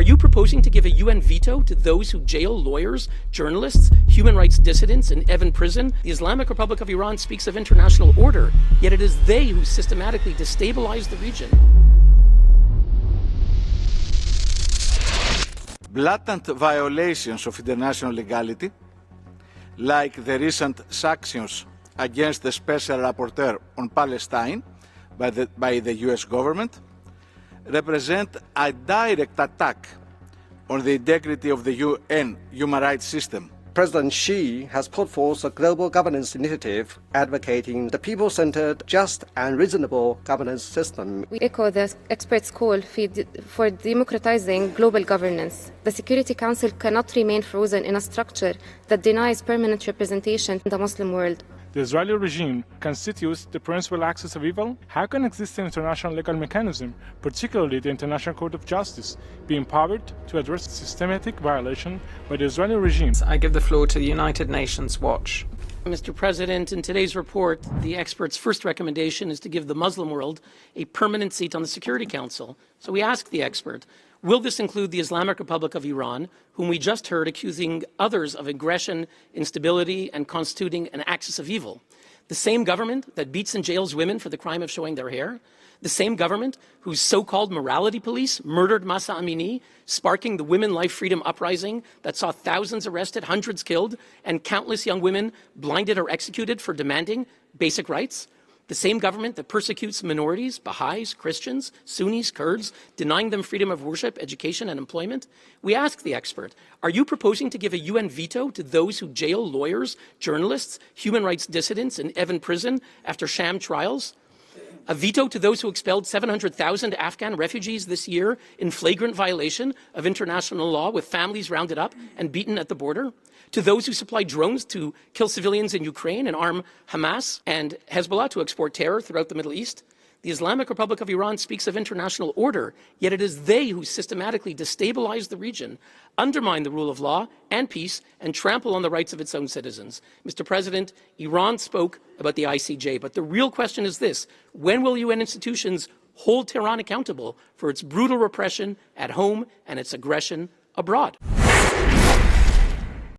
Are you proposing to give a UN veto to those who jail lawyers, journalists, human rights dissidents, and Evin prison? The Islamic Republic of Iran speaks of international order, yet it is they who systematically destabilize the region. Blatant violations of international legality, like the recent sanctions against the Special Rapporteur on Palestine by the US government, represent a direct attack on the integrity of the UN human rights system. President Xi has put forth a global governance initiative advocating the people-centered, just and reasonable governance system. We echo the experts' call for democratizing global governance. The Security Council cannot remain frozen in a structure that denies permanent representation in the Muslim world. The Israeli regime constitutes the principal axis of evil. How can existing international legal mechanism, particularly the International Court of Justice, be empowered to address systematic violation by the Israeli regime? I give the floor to the United Nations Watch. Mr. President, in today's report, the experts' first recommendation is to give the Muslim world a permanent seat on the Security Council. So we ask the expert, will this include the Islamic Republic of Iran, whom we just heard accusing others of aggression, instability, and constituting an axis of evil? The same government that beats and jails women for the crime of showing their hair? The same government whose so-called morality police murdered Mahsa Amini, sparking the Women Life Freedom Uprising that saw thousands arrested, hundreds killed, and countless young women blinded or executed for demanding basic rights? The same government that persecutes minorities, Baha'is, Christians, Sunnis, Kurds, denying them freedom of worship, education, and employment? We ask the expert, are you proposing to give a UN veto to those who jail lawyers, journalists, human rights dissidents in Evin prison after sham trials? A veto to those who expelled 700,000 Afghan refugees this year in flagrant violation of international law, with families rounded up and beaten at the border? To those who supply drones to kill civilians in Ukraine and arm Hamas and Hezbollah to export terror throughout the Middle East? The Islamic Republic of Iran speaks of international order, yet it is they who systematically destabilize the region, undermine the rule of law and peace, and trample on the rights of its own citizens. Mr. President, Iran spoke about the ICJ, but the real question is this: when will UN institutions hold Tehran accountable for its brutal repression at home and its aggression abroad?